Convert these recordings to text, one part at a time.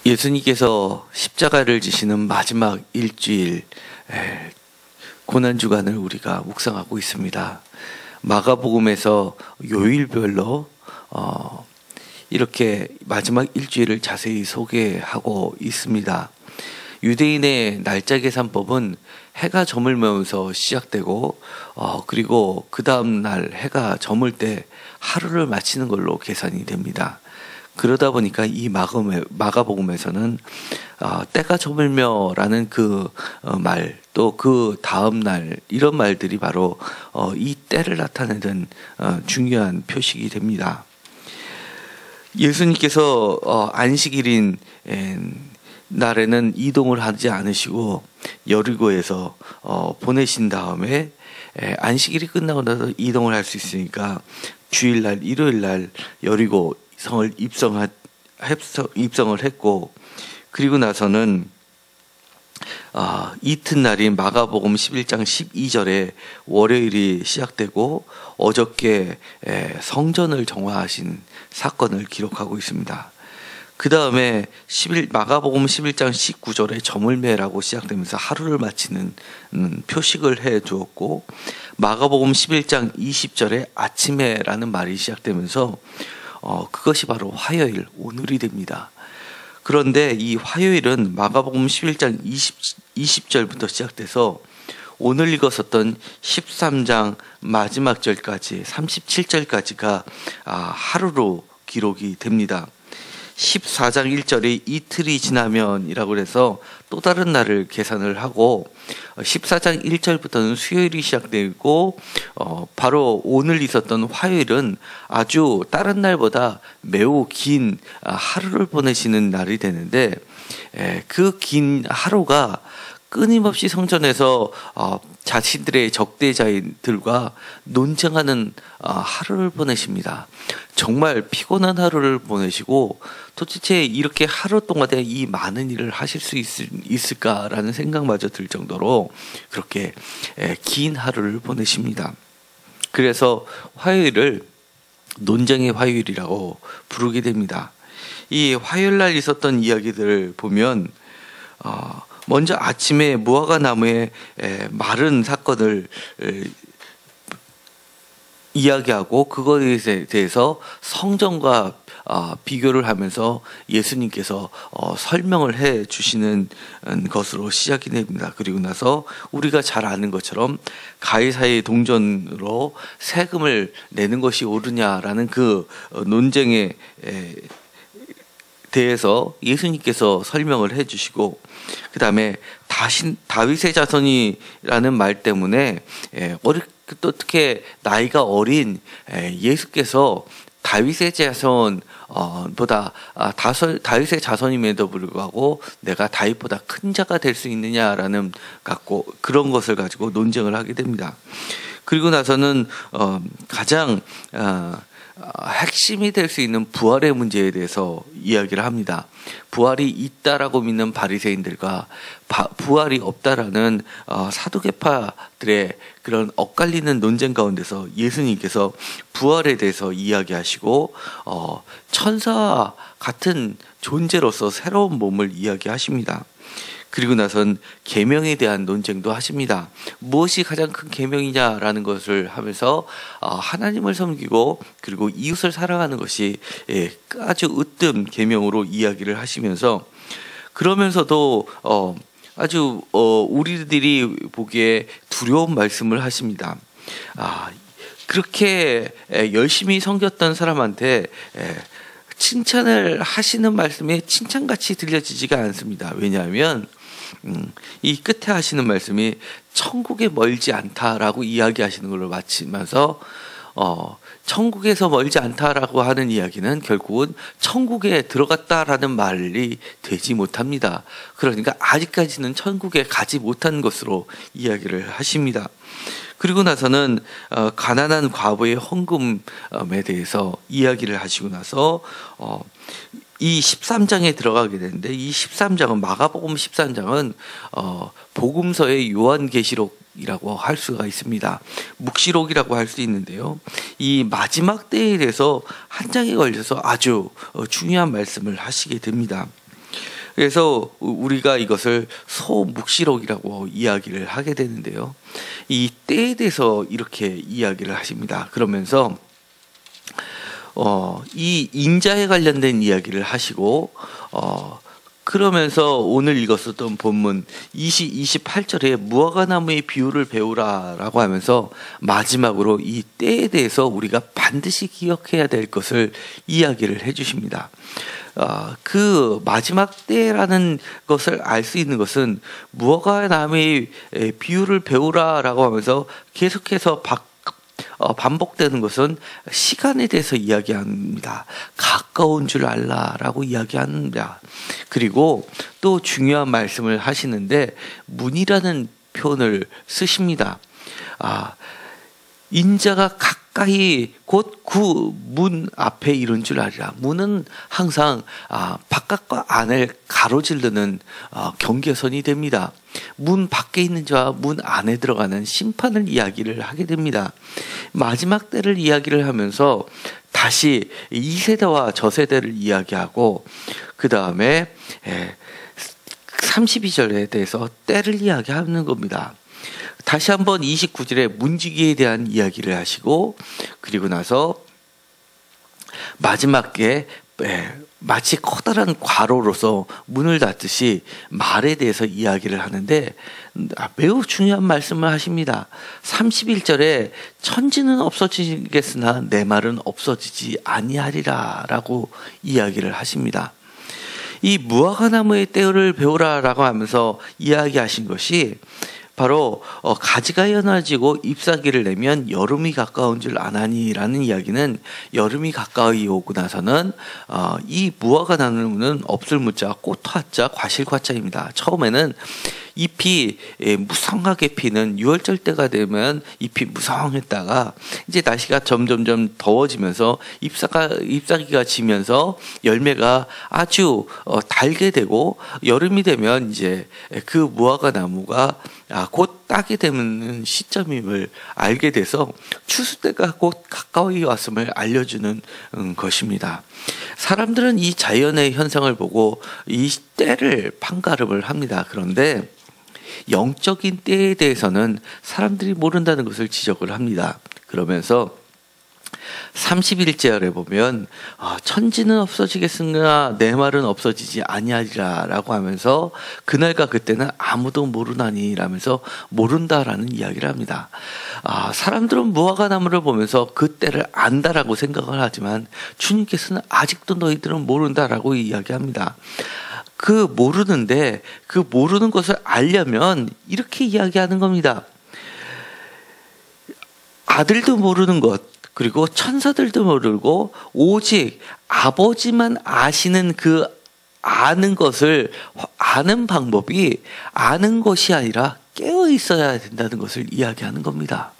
예수님께서 십자가를 지시는 마지막 일주일 고난주간을 우리가 묵상하고 있습니다. 마가복음에서 요일별로 이렇게 마지막 일주일을 자세히 소개하고 있습니다. 유대인의 날짜 계산법은 해가 저물면서 시작되고 그리고 그 다음 날 해가 저물 때 하루를 마치는 걸로 계산이 됩니다. 그러다 보니까 이 마가복음에서는 때가 저물며라는 그 말, 또 그 다음 날 이런 말들이 바로 이 때를 나타내는 중요한 표식이 됩니다. 예수님께서 안식일인 날에는 이동을 하지 않으시고 여리고에서 보내신 다음에 안식일이 끝나고 나서 이동을 할 수 있으니까 주일날 일요일날 여리고 성을 입성을 했고, 그리고 나서는 이튿날인 마가복음 11장 12절에 월요일이 시작되고 어저께 성전을 정화하신 사건을 기록하고 있습니다. 그 다음에 마가복음 11장 19절에 저물매라고 시작되면서 하루를 마치는 표식을 해 두었고, 마가복음 11장 20절에 아침에라는 말이 시작되면서 그것이 바로 화요일, 오늘이 됩니다. 그런데 이 화요일은 마가복음 11장 20절부터 시작돼서 오늘 읽었었던 13장 마지막 절까지 37절까지가 하루로 기록이 됩니다. 14장 1절에 이틀이 지나면이라고 해서 또 다른 날을 계산을 하고, 14장 1절부터는 수요일이 시작되고 바로 오늘 있었던 화요일은 아주 다른 날보다 매우 긴 하루를 보내시는 날이 되는데, 그 긴 하루가 끊임없이 성전에서 자신들의 적대자들과 논쟁하는 하루를 보내십니다. 정말 피곤한 하루를 보내시고, 도대체 이렇게 하루 동안에 이 많은 일을 하실 수 있을까라는 생각마저 들 정도로 그렇게 긴 하루를 보내십니다. 그래서 화요일을 논쟁의 화요일이라고 부르게 됩니다. 이 화요일날 있었던 이야기들을 보면 먼저 아침에 무화과 나무의 마른 사건을 이야기하고 그것에 대해서 성전과 비교를 하면서 예수님께서 설명을 해 주시는 것으로 시작이 됩니다. 그리고 나서 우리가 잘 아는 것처럼 가이사의 동전으로 세금을 내는 것이 옳으냐라는 그 논쟁에 대해서 예수님께서 설명을 해주시고, 그 다음에 다윗의 자손이라는 말 때문에 어떻게 나이가 어린 예수께서 다윗의 자손보다 다윗의 자손임에도 불구하고 내가 다윗보다 큰 자가 될 수 있느냐라는 그런 것을 가지고 논쟁을 하게 됩니다. 그리고 나서는 가장 핵심이 될 수 있는 부활의 문제에 대해서 이야기를 합니다. 부활이 있다라고 믿는 바리새인들과 부활이 없다라는 사두개파들의 그런 엇갈리는 논쟁 가운데서 예수님께서 부활에 대해서 이야기하시고 천사와 같은 존재로서 새로운 몸을 이야기하십니다. 그리고 나선 계명에 대한 논쟁도 하십니다. 무엇이 가장 큰 계명이냐라는 것을 하면서 하나님을 섬기고 그리고 이웃을 사랑하는 것이 아주 으뜸 계명으로 이야기를 하시면서, 그러면서도 아주 우리들이 보기에 두려운 말씀을 하십니다. 그렇게 열심히 섬겼던 사람한테 칭찬을 하시는 말씀이 칭찬같이 들려지지가 않습니다. 왜냐하면 이 끝에 하시는 말씀이 천국에 멀지 않다라고 이야기하시는 걸로 마치면서 천국에서 멀지 않다라고 하는 이야기는 결국은 천국에 들어갔다라는 말이 되지 못합니다. 그러니까 아직까지는 천국에 가지 못한 것으로 이야기를 하십니다. 그리고 나서는 가난한 과부의 헌금에 대해서 이야기를 하시고 나서 이 13장에 들어가게 되는데, 이 13장은 마가복음 13장은 복음서의 요한계시록이라고 할 수가 있습니다. 묵시록이라고 할 수 있는데요, 이 마지막 때에 대해서 한 장에 걸려서 아주 중요한 말씀을 하시게 됩니다. 그래서 우리가 이것을 소묵시록이라고 이야기를 하게 되는데요. 이 때에 대해서 이렇게 이야기를 하십니다. 그러면서 이 인자에 관련된 이야기를 하시고 그러면서 오늘 읽었었던 본문 28절에 무화과나무의 비유를 배우라라고 하면서 마지막으로 이 때에 대해서 우리가 반드시 기억해야 될 것을 이야기를 해주십니다. 그 마지막 때라는 것을 알 수 있는 것은 무화과나무의 비유를 배우라라고 하면서 계속해서 반복되는 것은 시간에 대해서 이야기합니다. 가까운 줄 알라라고 이야기합니다. 그리고 또 중요한 말씀을 하시는데 문이라는 표현을 쓰십니다. 인자가 가까이 곧 그 문 앞에 이른 줄 알리라. 문은 항상 바깥과 안을 가로지르는 경계선이 됩니다. 문 밖에 있는 자와 문 안에 들어가는 심판을 이야기를 하게 됩니다. 마지막 때를 이야기를 하면서 다시 이 세대와 저 세대를 이야기하고 그 다음에 32절에 대해서 때를 이야기하는 겁니다. 다시 한번 29절에 문지기에 대한 이야기를 하시고 그리고 나서 마지막에 마치 커다란 괄호로서 문을 닫듯이 말에 대해서 이야기를 하는데 매우 중요한 말씀을 하십니다. 31절에 천지는 없어지겠으나 내 말은 없어지지 아니하리라 라고 이야기를 하십니다. 이 무화과나무의 때를 배우라라고 하면서 이야기하신 것이 바로 가지가 연해지고 잎사귀를 내면 여름이 가까운 줄 아나니라는 이야기는 여름이 가까이 오고 나서는 이 무화과나무는 없을 무자 꽃화자 과실과자입니다. 처음에는 잎이 무성하게 피는 6월절 때가 되면 잎이 무성했다가 이제 날씨가 점점점 더워지면서 잎사귀가 지면서 열매가 아주 달게 되고 여름이 되면 이제 그 무화과나무가 곧 따게 되는 시점임을 알게 돼서 추수 때가 곧 가까이 왔음을 알려주는 것입니다. 사람들은 이 자연의 현상을 보고 이 때를 판가름을 합니다. 그런데 영적인 때에 대해서는 사람들이 모른다는 것을 지적을 합니다. 그러면서 31절에 보면 천지는 없어지겠으나 내 말은 없어지지 아니하리라 라고 하면서 그날과 그때는 아무도 모르나니 라면서 모른다라는 이야기를 합니다. 사람들은 무화과나무를 보면서 그 때를 안다라고 생각을 하지만 주님께서는 아직도 너희들은 모른다라고 이야기합니다. 그 모르는데 그 모르는 것을 알려면 이렇게 이야기하는 겁니다. 아들도 모르는 것 그리고 천사들도 모르고 오직 아버지만 아시는 그 아는 것을 아는 방법이 아는 것이 아니라 깨어 있어야 된다는 것을 이야기하는 겁니다.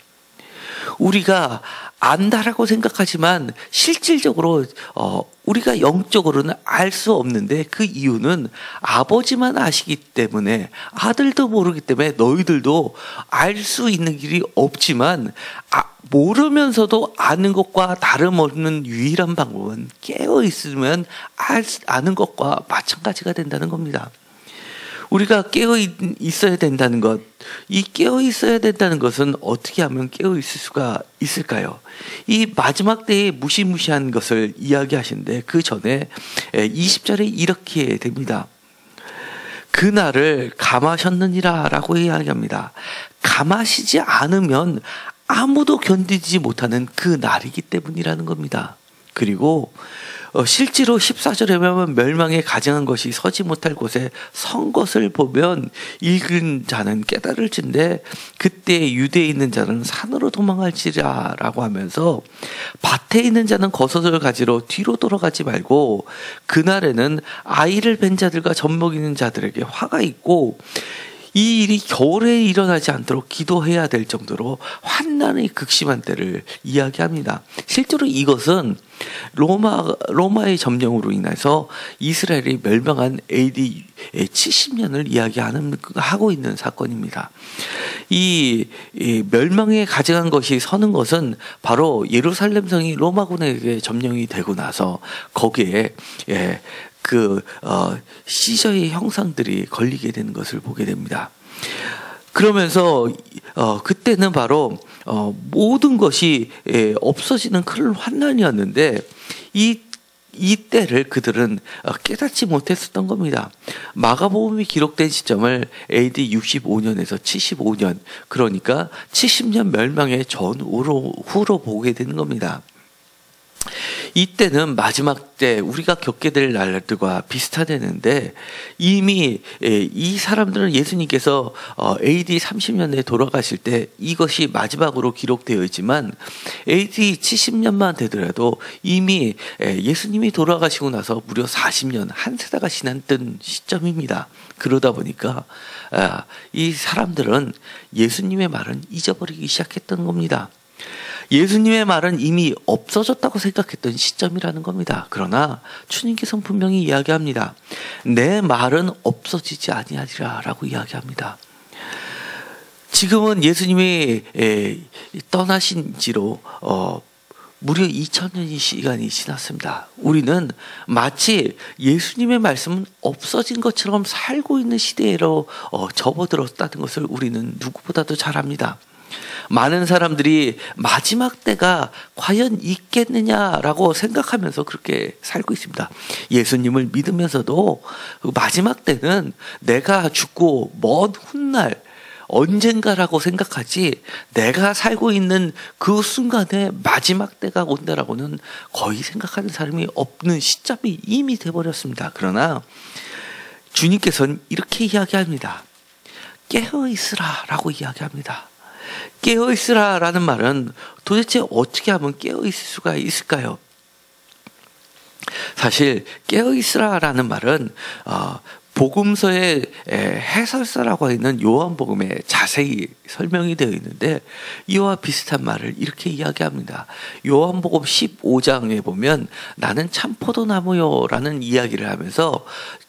우리가 안다라고 생각하지만 실질적으로 우리가 영적으로는 알 수 없는데 그 이유는 아버지만 아시기 때문에 아들도 모르기 때문에 너희들도 알 수 있는 길이 없지만 모르면서도 아는 것과 다름없는 유일한 방법은 깨어 있으면 아는 것과 마찬가지가 된다는 겁니다. 우리가 깨어 있어야 된다는 것, 이 깨어 있어야 된다는 것은 어떻게 하면 깨어 있을 수가 있을까요? 이 마지막 때에 무시무시한 것을 이야기하시는데 그 전에 20절에 이렇게 됩니다. 그날을 감하셨느니라 라고 이야기합니다. 감하시지 않으면 아무도 견디지 못하는 그 날이기 때문이라는 겁니다. 그리고 실제로 14절에 보면 멸망에 가증한 것이 서지 못할 곳에 선 것을 보면 읽은 자는 깨달을진데 그때 유대에 있는 자는 산으로 도망할지라 라고 하면서 밭에 있는 자는 겉옷을 가지러 뒤로 돌아가지 말고 그날에는 아이를 뵌 자들과 젖먹이는 자들에게 화가 있고 이 일이 겨울에 일어나지 않도록 기도해야 될 정도로 환난의 극심한 때를 이야기합니다. 실제로 이것은 로마의 점령으로 인해서 이스라엘이 멸망한 AD 70년을 하고 있는 사건입니다. 이 멸망에 가증한 것이 서는 것은 바로 예루살렘 성이 로마군에게 점령이 되고 나서 거기에 시저의 형상들이 걸리게 되는 것을 보게 됩니다. 그러면서 그때는 바로 모든 것이 없어지는 큰 환난이었는데 이 때를 그들은 깨닫지 못했었던 겁니다. 마가복음이 기록된 시점을 AD 65년에서 75년, 그러니까 70년 멸망의 전후로 보게 되는 겁니다. 이때는 마지막 때 우리가 겪게 될 날들과 비슷하다는데, 이미 이 사람들은 예수님께서 AD 30년에 돌아가실 때 이것이 마지막으로 기록되어 있지만 AD 70년만 되더라도 이미 예수님이 돌아가시고 나서 무려 40년, 한 세대가 지났던 시점입니다. 그러다 보니까 이 사람들은 예수님의 말은 잊어버리기 시작했던 겁니다. 예수님의 말은 이미 없어졌다고 생각했던 시점이라는 겁니다. 그러나 주님께서는 분명히 이야기합니다. 내 말은 없어지지 아니하리라 라고 이야기합니다. 지금은 예수님이 떠나신 지로 무려 2000년의 시간이 지났습니다. 우리는 마치 예수님의 말씀은 없어진 것처럼 살고 있는 시대로 접어들었다는 것을 우리는 누구보다도 잘 압니다. 많은 사람들이 마지막 때가 과연 있겠느냐라고 생각하면서 그렇게 살고 있습니다. 예수님을 믿으면서도 마지막 때는 내가 죽고 먼 훗날 언젠가라고 생각하지, 내가 살고 있는 그 순간에 마지막 때가 온다라고는 거의 생각하는 사람이 없는 시점이 이미 돼버렸습니다. 그러나 주님께서는 이렇게 이야기합니다. 깨어있으라 라고 이야기합니다. 깨어있으라 라는 말은 도대체 어떻게 하면 깨어있을 수가 있을까요? 사실 깨어있으라 라는 말은 복음서의 해설서라고 있는 요한복음에 자세히 설명이 되어 있는데, 이와 비슷한 말을 이렇게 이야기합니다. 요한복음 15장에 보면 나는 참 포도나무요 라는 이야기를 하면서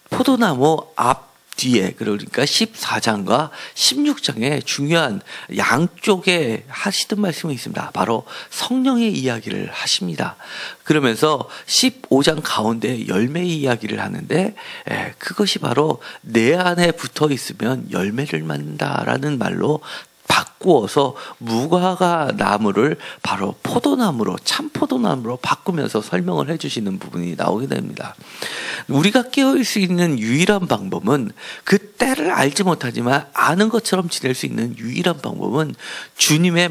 포도나무 앞 뒤에, 그러니까 14장과 16장에 중요한 양쪽에 하시던 말씀이 있습니다. 바로 성령의 이야기를 하십니다. 그러면서 15장 가운데 열매의 이야기를 하는데, 그것이 바로 내 안에 붙어 있으면 열매를 맺는다라는 말로 바꾸어서 무화과 나무를 바로 포도나무로, 참 포도나무로 바꾸면서 설명을 해주시는 부분이 나오게 됩니다. 우리가 깨어있을 수 있는 유일한 방법은, 그 때를 알지 못하지만 아는 것처럼 지낼 수 있는 유일한 방법은 주님의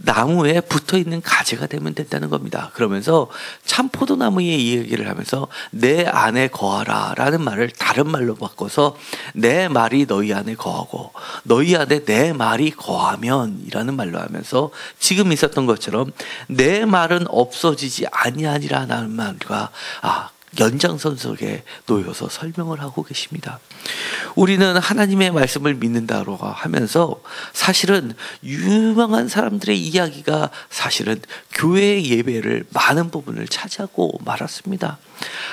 나무에 붙어있는 가지가 되면 된다는 겁니다. 그러면서 참 포도나무의 이야기를 하면서 내 안에 거하라 라는 말을 다른 말로 바꿔서 내 말이 너희 안에 거하고 너희 안에 내 말이 거하면 이라는 말로 하면서, 지금 있었던 것처럼 내 말은 없어지지 아니하니라는 말과 연장선상에 놓여서 설명을 하고 계십니다. 우리는 하나님의 말씀을 믿는다고 하면서 사실은 유명한 사람들의 이야기가 사실은 교회의 예배를 많은 부분을 차지하고 말았습니다.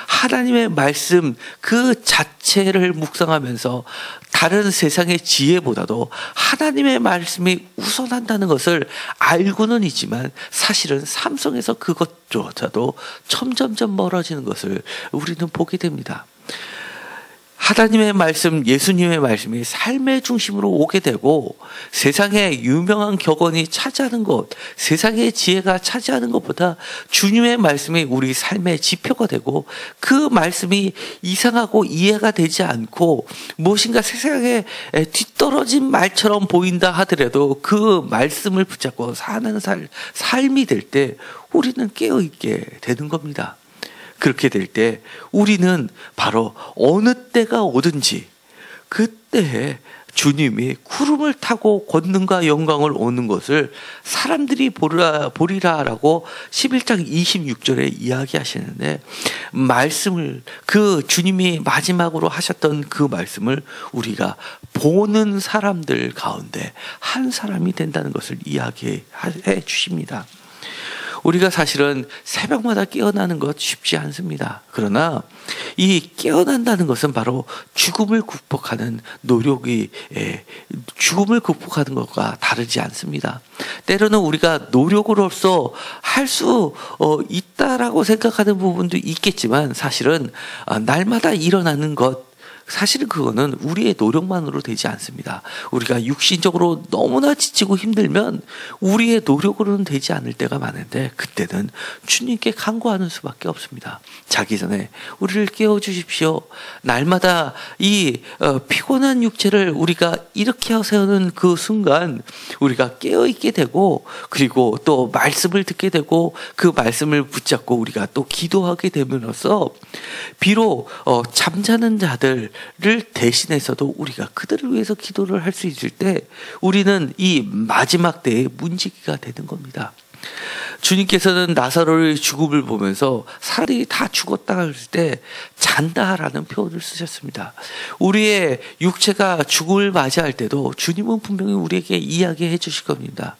하나님의 말씀 그 자체를 묵상하면서 다른 세상의 지혜보다도 하나님의 말씀이 우선한다는 것을 알고는 있지만, 사실은 삼성에서 그것조차도 점점점 멀어지는 것을 우리는 보게 됩니다. 하나님의 말씀, 예수님의 말씀이 삶의 중심으로 오게 되고, 세상의 유명한 격언이 차지하는 것, 세상의 지혜가 차지하는 것보다 주님의 말씀이 우리 삶의 지표가 되고, 그 말씀이 이상하고 이해가 되지 않고 무엇인가 세상에 뒤떨어진 말처럼 보인다 하더라도 그 말씀을 붙잡고 사는 삶이 될 때 우리는 깨어있게 되는 겁니다. 그렇게 될 때 우리는 바로 어느 때가 오든지 그때에 주님이 구름을 타고 권능과 영광을 오는 것을 사람들이 보리라라고 11장 26절에 이야기하시는데, 말씀을, 그 주님이 마지막으로 하셨던 그 말씀을 우리가 보는 사람들 가운데 한 사람이 된다는 것을 이야기해 주십니다. 우리가 사실은 새벽마다 깨어나는 것 쉽지 않습니다. 그러나 이 깨어난다는 것은 바로 죽음을 극복하는 노력이 죽음을 극복하는 것과 다르지 않습니다. 때로는 우리가 노력으로서 할 수 있다라고 생각하는 부분도 있겠지만 사실은 날마다 일어나는 것 사실은 그거는 우리의 노력만으로 되지 않습니다. 우리가 육신적으로 너무나 지치고 힘들면 우리의 노력으로는 되지 않을 때가 많은데 그때는 주님께 간구하는 수밖에 없습니다. 자기 전에 우리를 깨워주십시오. 날마다 이 피곤한 육체를 우리가 일으켜 세우는 그 순간 우리가 깨어있게 되고 그리고 또 말씀을 듣게 되고 그 말씀을 붙잡고 우리가 또 기도하게 됨으로써 비록 잠자는 자들 를 대신해서도 우리가 그들을 위해서 기도를 할 수 있을 때 우리는 이 마지막 때의 문지기가 되는 겁니다. 주님께서는 나사로의 죽음을 보면서 사람들이 다 죽었다 할 때 잔다라는 표현을 쓰셨습니다. 우리의 육체가 죽음을 맞이할 때도 주님은 분명히 우리에게 이야기해 주실 겁니다.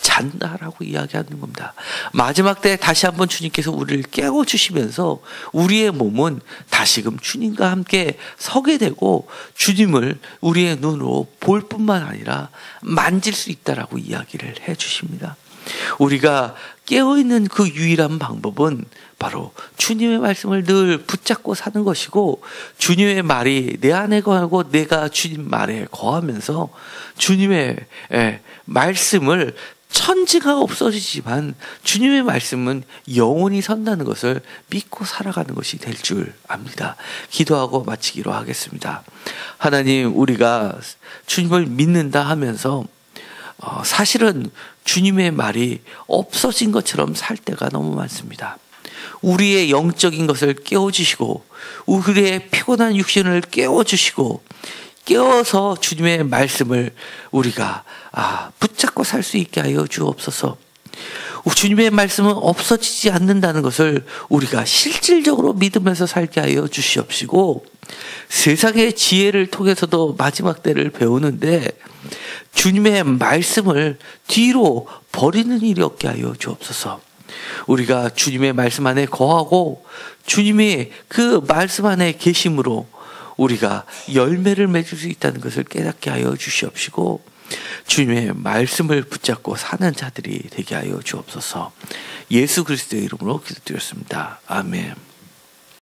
잔다라고 이야기하는 겁니다. 마지막 때 다시 한번 주님께서 우리를 깨워주시면서 우리의 몸은 다시금 주님과 함께 서게 되고 주님을 우리의 눈으로 볼 뿐만 아니라 만질 수 있다라고 이야기를 해 주십니다. 우리가 깨어있는 그 유일한 방법은 바로 주님의 말씀을 늘 붙잡고 사는 것이고 주님의 말이 내 안에 거하고 내가 주님 말에 거하면서 주님의 말씀을 천지가 없어지지만 주님의 말씀은 영원히 선다는 것을 믿고 살아가는 것이 될 줄 압니다. 기도하고 마치기로 하겠습니다. 하나님, 우리가 주님을 믿는다 하면서 사실은 주님의 말이 없어진 것처럼 살 때가 너무 많습니다. 우리의 영적인 것을 깨워주시고 우리의 피곤한 육신을 깨워주시고 깨워서 주님의 말씀을 우리가 붙잡고 살 수 있게 하여 주옵소서. 주님의 말씀은 없어지지 않는다는 것을 우리가 실질적으로 믿으면서 살게 하여 주시옵시고 세상의 지혜를 통해서도 마지막 때를 배우는데 주님의 말씀을 뒤로 버리는 일이 없게 하여 주옵소서. 우리가 주님의 말씀 안에 거하고 주님이 그 말씀 안에 계심으로 우리가 열매를 맺을 수 있다는 것을 깨닫게 하여 주시옵시고 주님의 말씀을 붙잡고 사는 자들이 되게 하여 주옵소서. 예수 그리스도의 이름으로 기도드렸습니다. 아멘.